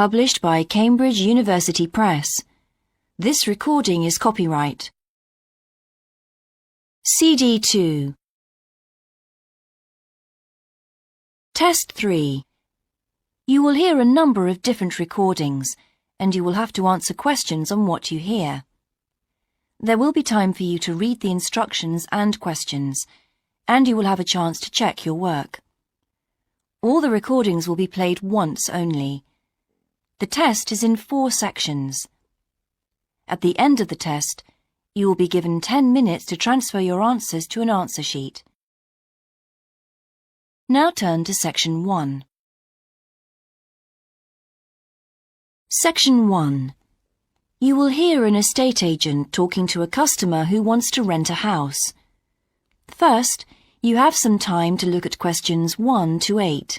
published by Cambridge University Press. This recording is copyright. CD 2. Test 3. You will hear a number of different recordings, and you will have to answer questions on what you hear. There will be time for you to read the instructions and questions, and you will have a chance to check your work. All the recordings will be played once only. The test is in 4 sections. At the end of the test, you will be given 10 minutes to transfer your answers to an answer sheet. Now turn to Section 1. Section 1. You will hear an estate agent talking to a customer who wants to rent a house. First, you have some time to look at questions 1 to 8.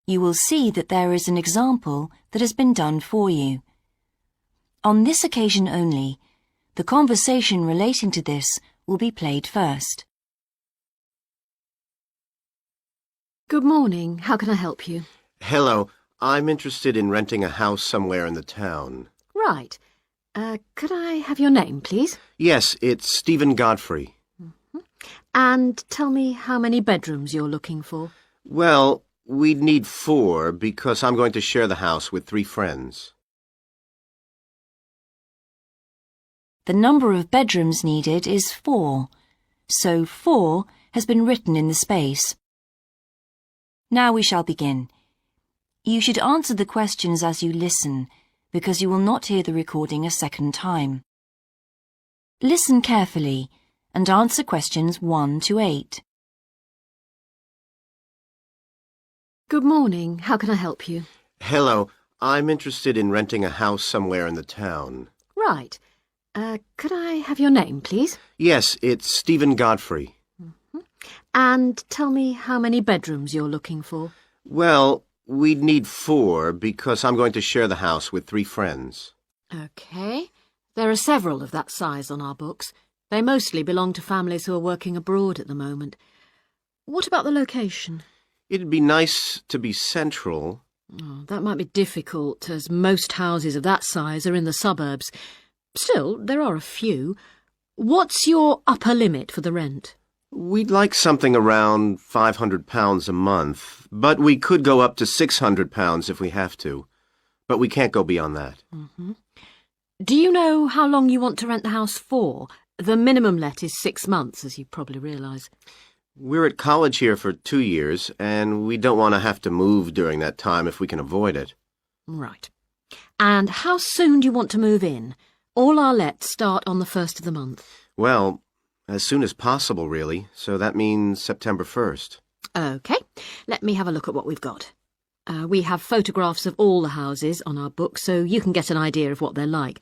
You will see that there is an example that has been done for you. On this occasion only, the conversation relating to this will be played first. Good morning. How can I help you? Hello. I'm interested in renting a house somewhere in the town. Right. Could I have your name, please? Yes, it's Stephen Godfrey. And tell me how many bedrooms you're looking for. Well, we'd need 4 because I'm going to share the house with 3 friends. The number of bedrooms needed is 4, so 4 has been written in the space. Now we shall begin. You should answer the questions as you listen, because you will not hear the recording a second time. Listen carefully and answer questions 1 to 8. Good morning. How can I help you? Hello. I'm interested in renting a house somewhere in the town. Right. Could I have your name, please? Yes, it's Stephen Godfrey. And tell me how many bedrooms you're looking for. Well, we'd need 4 because I'm going to share the house with 3 friends. OK. There are several of that size on our books. They mostly belong to families who are working abroad at the moment. What about the location? It'd be nice to be central. Oh, that might be difficult, as most houses of that size are in the suburbs. Still, there are a few. What's your upper limit for the rent? We'd like something around £500 a month, but we could go up to £600 if we have to. But we can't go beyond that. Do you know how long you want to rent the house for? The minimum let is 6 months, as you probably realise. We're at college here for 2 years, and we don't want to have to move during that time if we can avoid it. Right. And how soon do you want to move in? All our lets start on the 1st of the month. Well, as soon as possible, really, so that means September 1st. OK. Let me have a look at what we've got. We have photographs of all the houses on our book, so you can get an idea of what they're like.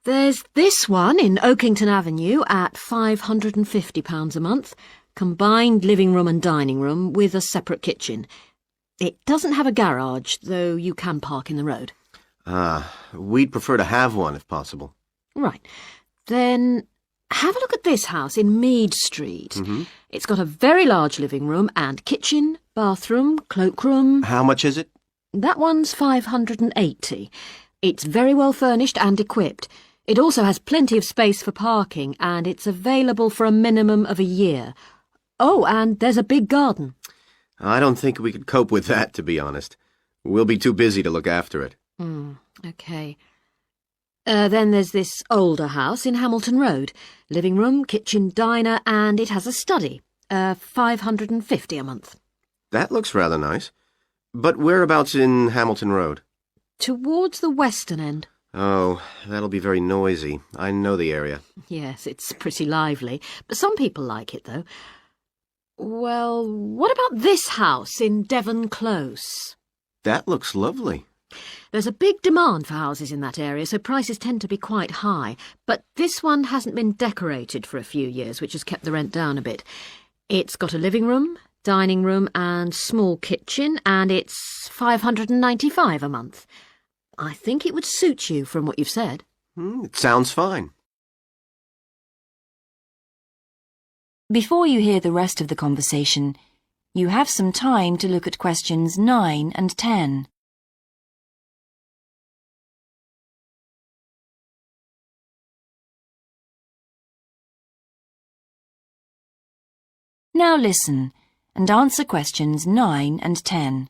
There's this one in Oakington Avenue at £550 a month, combined living room and dining room with a separate kitchen. It doesn't have a garage, though you can park in the road. We'd prefer to have one if possible. Right. Then have a look at this house in Mead Street. It's got a very large living room and kitchen, bathroom, cloakroom. How much is it? That one's £580. It's very well furnished and equipped. It also has plenty of space for parking, and it's available for a minimum of a year. Oh, and there's a big garden. I don't think we could cope with that, to be honest. We'll be too busy to look after it. OK. Then there's this older house in Hamilton Road. Living room, kitchen, diner, and it has a study. £550 a month. That looks rather nice. But whereabouts in Hamilton Road? Towards the western end. Oh, that'll be very noisy. I know the area. Yes, it's pretty lively, but some people like it, though. Well, what about this house in Devon Close? That looks lovely. There's a big demand for houses in that area, so prices tend to be quite high. But this one hasn't been decorated for a few years, which has kept the rent down a bit. It's got a living room, dining room and small kitchen, and it's $595 a month. I think it would suit you from what you've said. It sounds fine. Before you hear the rest of the conversation, you have some time to look at questions 9 and 10. Now listen and answer questions 9 and 10.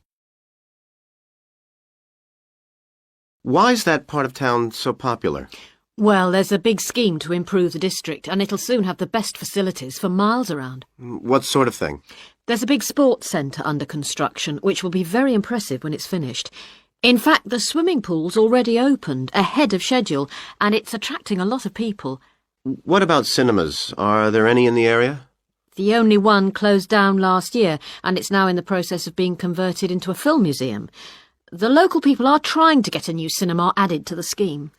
Why is that part of town so popular? Well, there's a big scheme to improve the district, and it'll soon have the best facilities for miles around. What sort of thing? There's a big sports centre under construction, which will be very impressive when it's finished. In fact, the swimming pool's already opened, ahead of schedule, and it's attracting a lot of people. What about cinemas? Are there any in the area? The only one closed down last year, and it's now in the process of being converted into a film museum. The local people are trying to get a new cinema added to the scheme.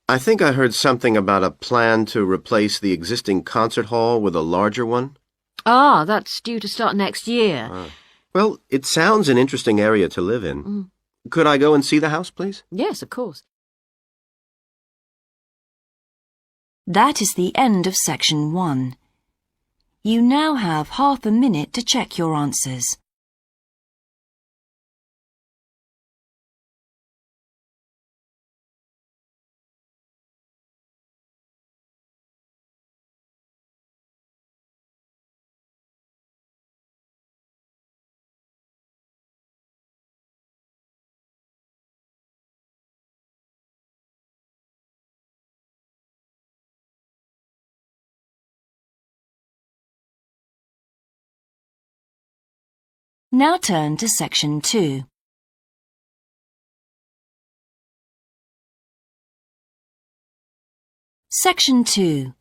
I think I heard something about a plan to replace the existing concert hall with a larger one. Ah, that's due to start next year. Well, it sounds an interesting area to live in. Could I go and see the house, please? Yes, of course. That is the end of section 1. You now have half a minute to check your answers. Now turn to section 2. Section 2.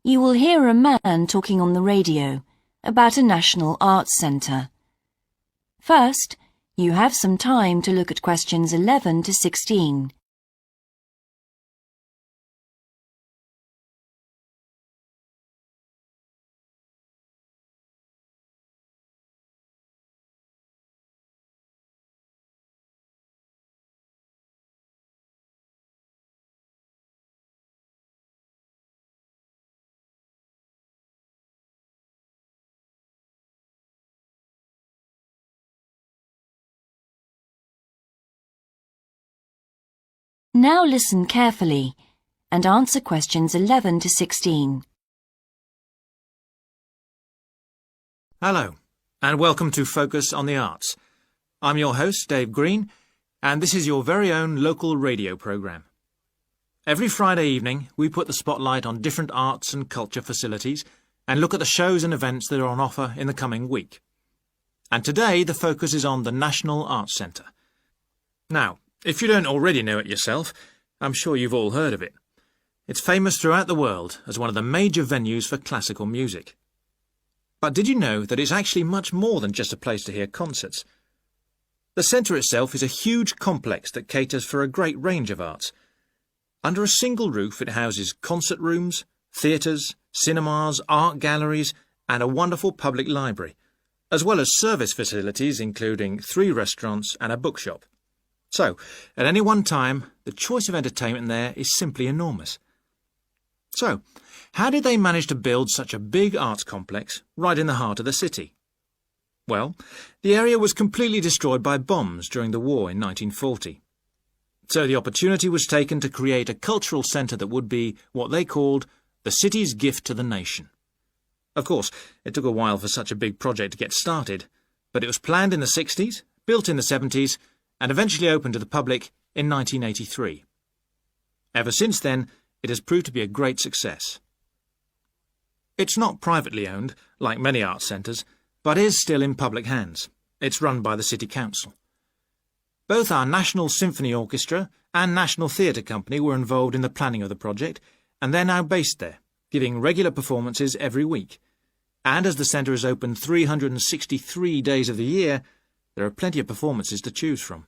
You will hear a man talking on the radio about a national arts centre. First, you have some time to look at questions 11 to 16. Now listen carefully and answer questions 11 to 16. Hello, and welcome to Focus on the Arts. I'm your host, Dave Green, and this is your very own local radio programme. Every Friday evening, we put the spotlight on different arts and culture facilities and look at the shows and events that are on offer in the coming week. And today, the focus is on the National Arts Centre. Now, if you don't already know it yourself, I'm sure you've all heard of it. It's famous throughout the world as one of the major venues for classical music. But did you know that it's actually much more than just a place to hear concerts? The centre itself is a huge complex that caters for a great range of arts. Under a single roof it houses concert rooms, theatres, cinemas, art galleries and a wonderful public library, as well as service facilities including 3 restaurants and a bookshop. So, at any one time, the choice of entertainment there is simply enormous. So, how did they manage to build such a big arts complex right in the heart of the city? Well, the area was completely destroyed by bombs during the war in 1940. So the opportunity was taken to create a cultural centre that would be what they called the city's gift to the nation. Of course, it took a while for such a big project to get started, but it was planned in the 60s, built in the 70s, and eventually opened to the public in 1983. Ever since then, it has proved to be a great success. It's not privately owned, like many arts centres, but is still in public hands. It's run by the City Council. Both our National Symphony Orchestra and National Theatre Company were involved in the planning of the project, and they're now based there, giving regular performances every week. And as the centre is open 363 days of the year, there are plenty of performances to choose from.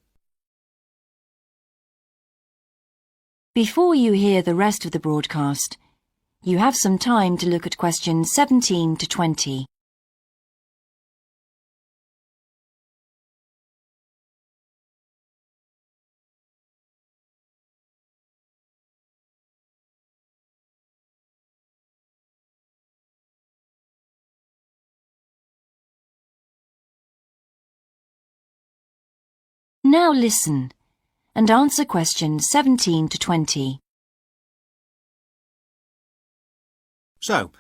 Before you hear the rest of the broadcast, you have some time to look at questions 17 to 20. Now listen and answer questions 17 to 20. So,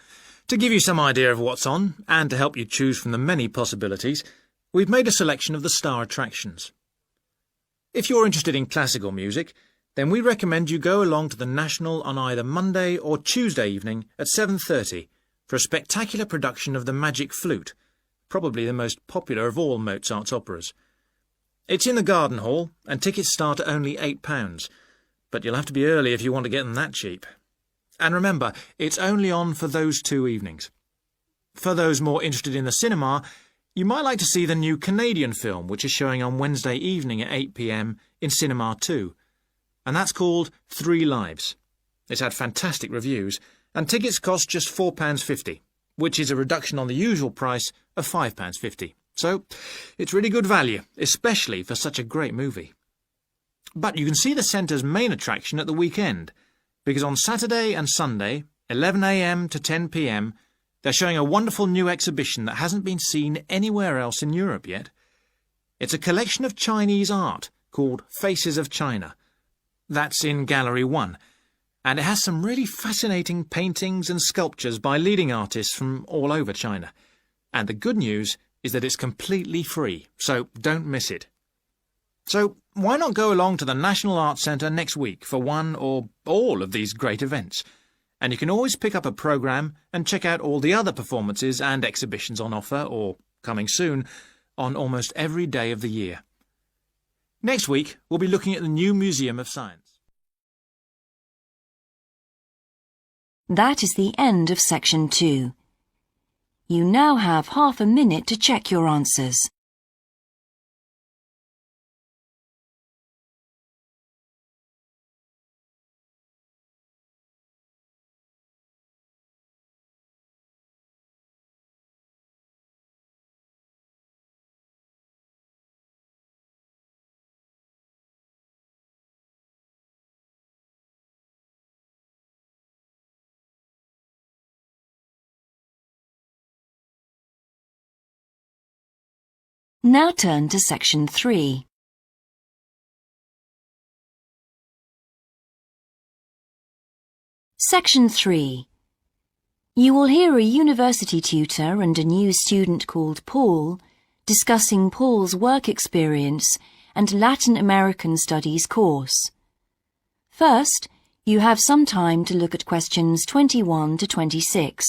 to give you some idea of what's on, and to help you choose from the many possibilities, we've made a selection of the star attractions. If you're interested in classical music, then we recommend you go along to the National on either Monday or Tuesday evening at 7:30 for a spectacular production of The Magic Flute, probably the most popular of all Mozart's operas. It's in the Garden Hall, and tickets start at only £8, but you'll have to be early if you want to get them that cheap. And remember, it's only on for those 2 evenings. For those more interested in the cinema, you might like to see the new Canadian film, which is showing on Wednesday evening at 8 p.m. in Cinema 2, and that's called 3 Lives. It's had fantastic reviews, and tickets cost just £4.50, which is a reduction on the usual price of £5.50. So, it's really good value, especially for such a great movie. But you can see the centre's main attraction at the weekend, because on Saturday and Sunday, 11 a.m. to 10 p.m, they're showing a wonderful new exhibition that hasn't been seen anywhere else in Europe yet. It's a collection of Chinese art called Faces of China. That's in Gallery 1, and it has some really fascinating paintings and sculptures by leading artists from all over China. And the good news is that it's completely free, so don't miss it. So why not go along to the National Arts Centre next week for one or all of these great events? And you can always pick up a programme and check out all the other performances and exhibitions on offer, or coming soon, on almost every day of the year. Next week, we'll be looking at the new Museum of Science. That is the end of section 2. You now have half a minute to check your answers. Now turn to section 3. Section 3. You will hear a university tutor and a new student called Paul discussing Paul's work experience and Latin American Studies course. First, you have some time to look at questions 21 to 26.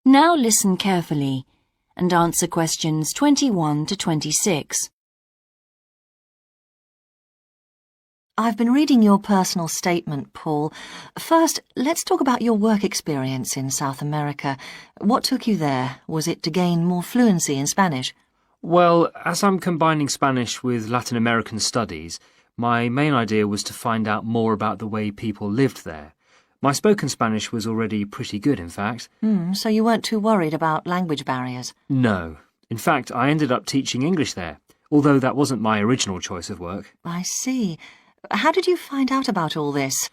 Now listen carefully and answer questions 21 to 26. I've been reading your personal statement, Paul. First, let's talk about your work experience in South America. What took you there? Was it to gain more fluency in Spanish? Well, as I'm combining Spanish with Latin American studies, my main idea was to find out more about the way people lived there. My spoken Spanish was already pretty good, in fact. So you weren't too worried about language barriers? No. In fact, I ended up teaching English there, although that wasn't my original choice of work. I see. How did you find out about all this?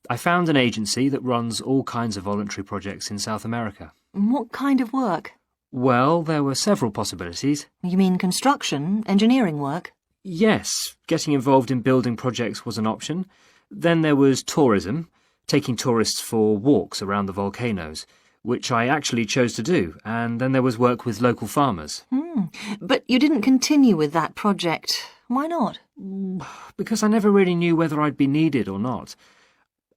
I found an agency that runs all kinds of voluntary projects in South America. What kind of work? Well, there were several possibilities. You mean construction, engineering work? Yes, getting involved in building projects was an option. Then there was tourism, taking tourists for walks around the volcanoes, which I actually chose to do, and then there was work with local farmers. But you didn't continue with that project. Why not? Because I never really knew whether I'd be needed or not.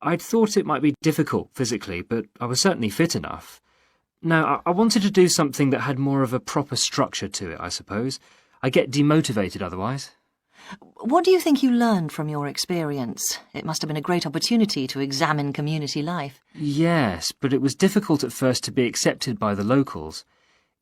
I'd thought it might be difficult physically, but I was certainly fit enough. Now, I wanted to do something that had more of a proper structure to it, I suppose. I get demotivated otherwise. What do you think you learned from your experience? It must have been a great opportunity to examine community life. Yes, but it was difficult at first to be accepted by the locals.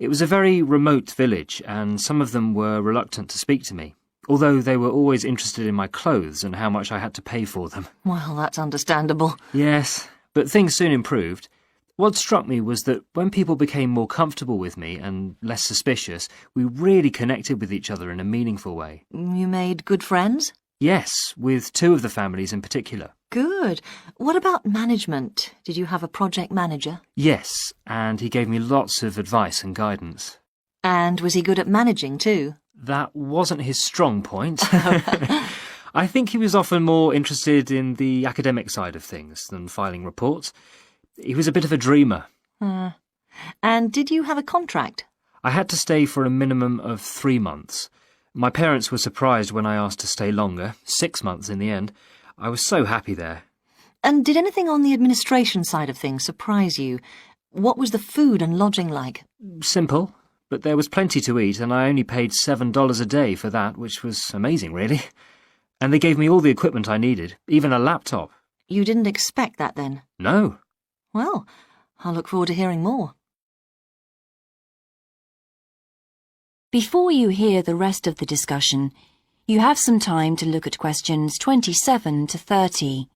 It was a very remote village, and some of them were reluctant to speak to me, although they were always interested in my clothes and how much I had to pay for them. Well, that's understandable. Yes, but things soon improved. What struck me was that when people became more comfortable with me and less suspicious, we really connected with each other in a meaningful way. You made good friends? Yes, with two of the families in particular. Good. What about management? Did you have a project manager? Yes, and he gave me lots of advice and guidance. And was he good at managing too? That wasn't his strong point. I think he was often more interested in the academic side of things than filing reports. He was a bit of a dreamer. And did you have a contract? I had to stay for a minimum of 3 months. My parents were surprised when I asked to stay longer, 6 months in the end. I was so happy there. And did anything on the administration side of things surprise you? What was the food and lodging like? Simple, but there was plenty to eat, and I only paid $7 a day for that, which was amazing, really. And they gave me all the equipment I needed, even a laptop. You didn't expect that then? No. Well, I'll look forward to hearing more. Before you hear the rest of the discussion, you have some time to look at questions 27 to 30.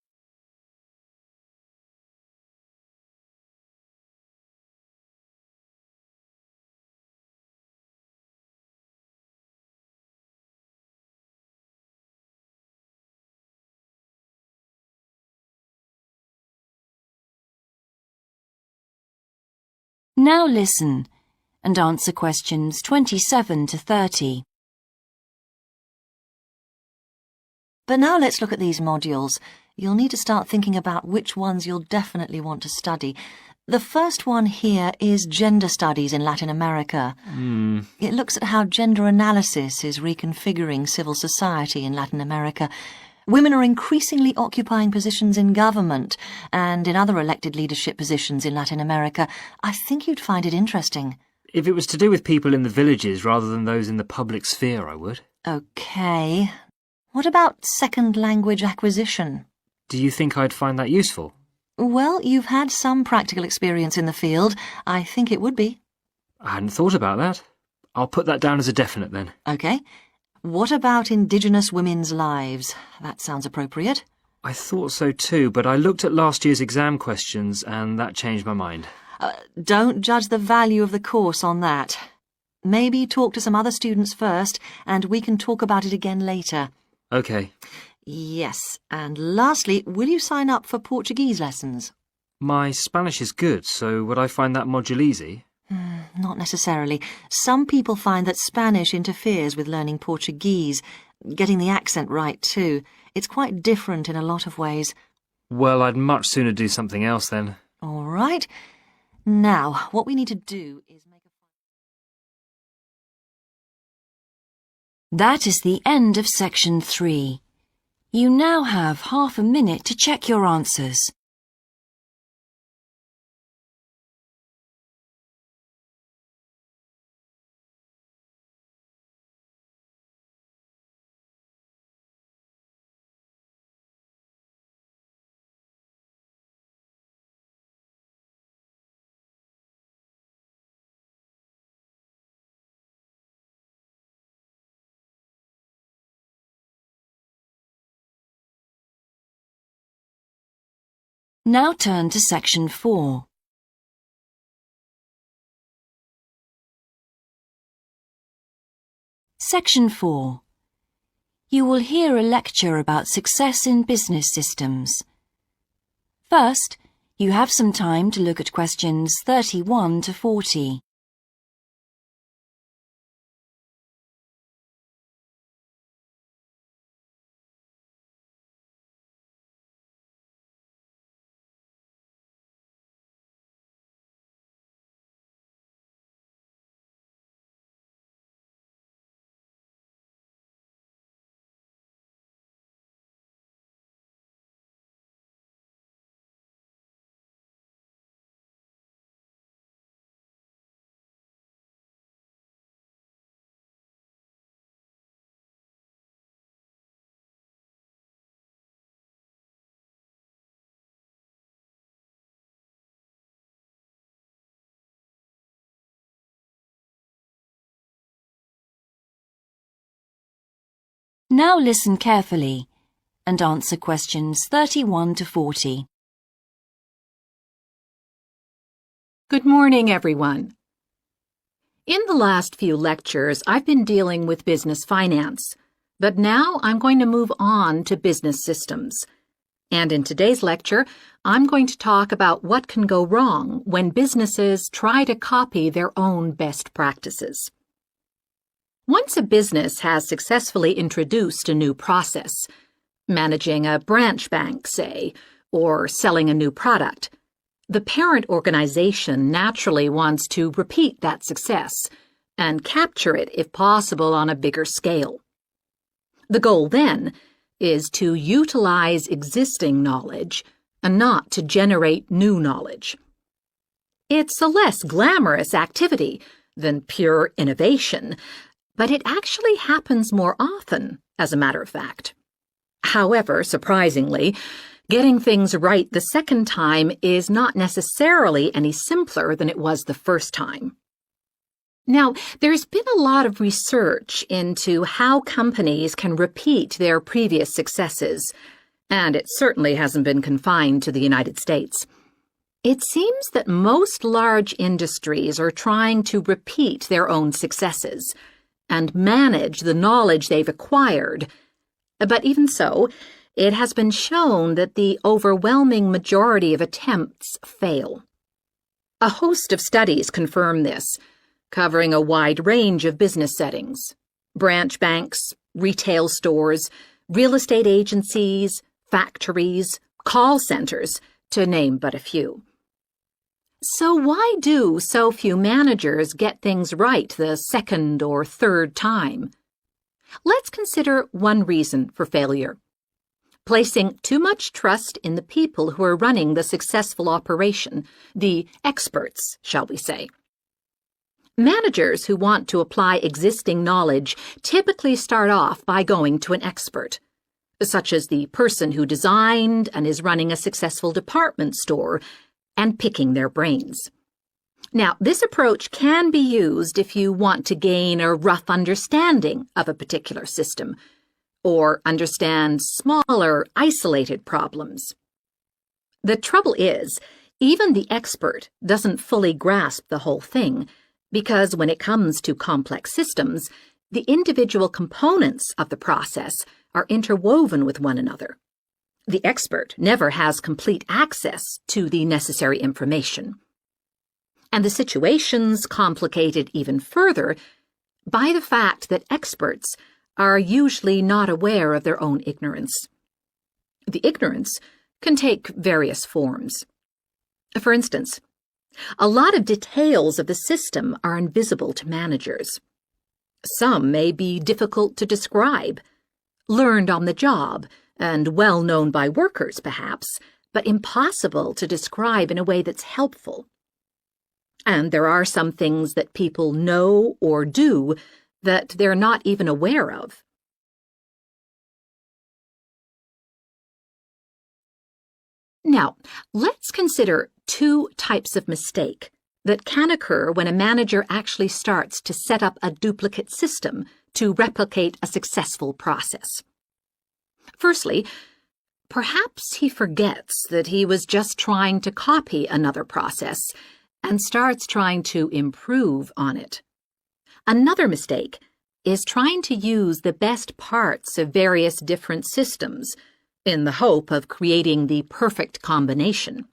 Now listen and answer questions 27 to 30. But now let's look at these modules. You'll need to start thinking about which ones you'll definitely want to study. The first one here is Gender Studies in Latin America. It looks at how gender analysis is reconfiguring civil society in Latin America. Women are increasingly occupying positions in government and in other elected leadership positions in Latin America. I think you'd find it interesting. If it was to do with people in the villages rather than those in the public sphere, I would. OK. What about second language acquisition? Do you think I'd find that useful? Well, you've had some practical experience in the field. I think it would be. I hadn't thought about that. I'll put that down as a definite then. OK. What about Indigenous women's lives? That sounds appropriate. I thought so too, but I looked at last year's exam questions and that changed my mind. Don't judge the value of the course on that. Maybe talk to some other students first, and we can talk about it again later. OK. Yes, and lastly, will you sign up for Portuguese lessons? My Spanish is good, so would I find that module easy? Not necessarily. Some people find that Spanish interferes with learning Portuguese, getting the accent right too. It's quite different in a lot of ways. Well, I'd much sooner do something else then. All right. Now, what we need to do is make a... That is the end of section 3. You now have half a minute to check your answers. Now turn to section 4. Section 4. You will hear a lecture about success in business systems. First, you have some time to look at questions 31 to 40. Now listen carefully and answer questions 31 to 40. Good morning, everyone. In the last few lectures, I've been dealing with business finance, but now I'm going to move on to business systems. And in today's lecture, I'm going to talk about what can go wrong when businesses try to copy their own best practices. Once a business has successfully introduced a new process, managing a branch bank, say, or selling a new product, the parent organization naturally wants to repeat that success and capture it, if possible, on a bigger scale. The goal, then, is to utilize existing knowledge and not to generate new knowledge. It's a less glamorous activity than pure innovation, but it actually happens more often, as a matter of fact. However, surprisingly, getting things right the second time is not necessarily any simpler than it was the first time. Now, there's been a lot of research into how companies can repeat their previous successes, and it certainly hasn't been confined to the United States. It seems that most large industries are trying to repeat their own successes and manage the knowledge they've acquired. But even so, it has been shown that the overwhelming majority of attempts fail. A host of studies confirm this, covering a wide range of business settings: branch banks, retail stores, real estate agencies, factories, call centers, to name but a few. So why do so few managers get things right the second or third time? Let's consider one reason for failure: placing too much trust in the people who are running the successful operation, the experts, shall we say. Managers who want to apply existing knowledge typically start off by going to an expert, such as the person who designed and is running a successful department store, and picking their brains. Now, this approach can be used if you want to gain a rough understanding of a particular system, or understand smaller, isolated problems. The trouble is, even the expert doesn't fully grasp the whole thing, because when it comes to complex systems, the individual components of the process are interwoven with one another. The expert never has complete access to the necessary information. And the situation's complicated even further by the fact that experts are usually not aware of their own ignorance. The ignorance can take various forms. For instance, a lot of details of the system are invisible to managers. Some may be difficult to describe, learned on the job, and well known by workers, perhaps, but impossible to describe in a way that's helpful. And there are some things that people know or do that they're not even aware of. Now, let's consider two types of mistake that can occur when a manager actually starts to set up a duplicate system to replicate a successful process. Firstly, perhaps he forgets that he was just trying to copy another process and starts trying to improve on it. Another mistake is trying to use the best parts of various different systems in the hope of creating the perfect combination.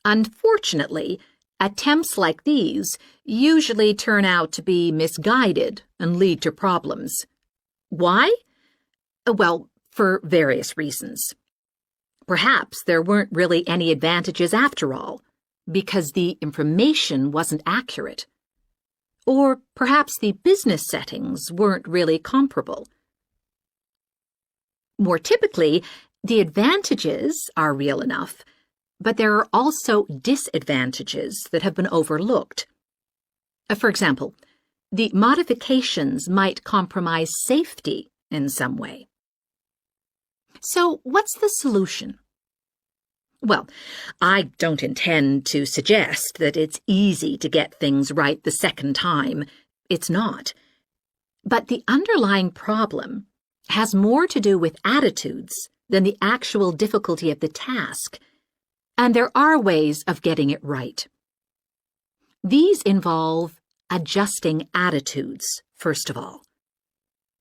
Unfortunately, attempts like these usually turn out to be misguided and lead to problems. Why? Well, for various reasons. Perhaps there weren't really any advantages after all, because the information wasn't accurate. Or perhaps the business settings weren't really comparable. More typically, the advantages are real enough, but there are also disadvantages that have been overlooked. For example, the modifications might compromise safety in some way. So, what's the solution? Well, I don't intend to suggest that it's easy to get things right the second time. It's not. But the underlying problem has more to do with attitudes than the actual difficulty of the task, and there are ways of getting it right. These involve adjusting attitudes, first of all.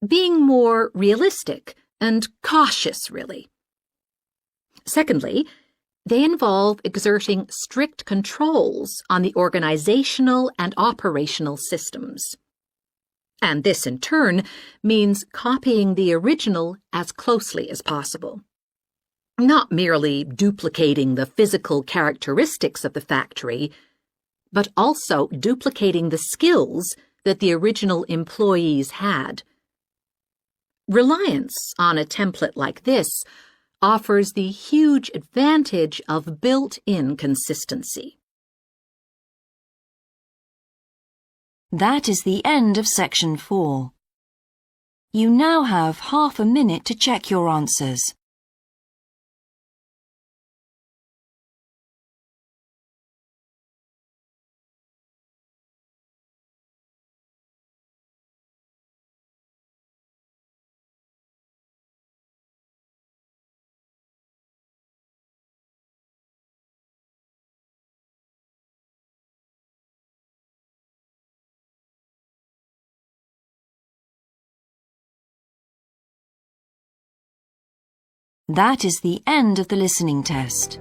Being more realistic and cautious, really. Secondly, they involve exerting strict controls on the organizational and operational systems. And this, in turn, means copying the original as closely as possible. Not merely duplicating the physical characteristics of the factory, but also duplicating the skills that the original employees had. Reliance on a template like this offers the huge advantage of built-in consistency. That is the end of section 4. You now have half a minute to check your answers. That is the end of the listening test.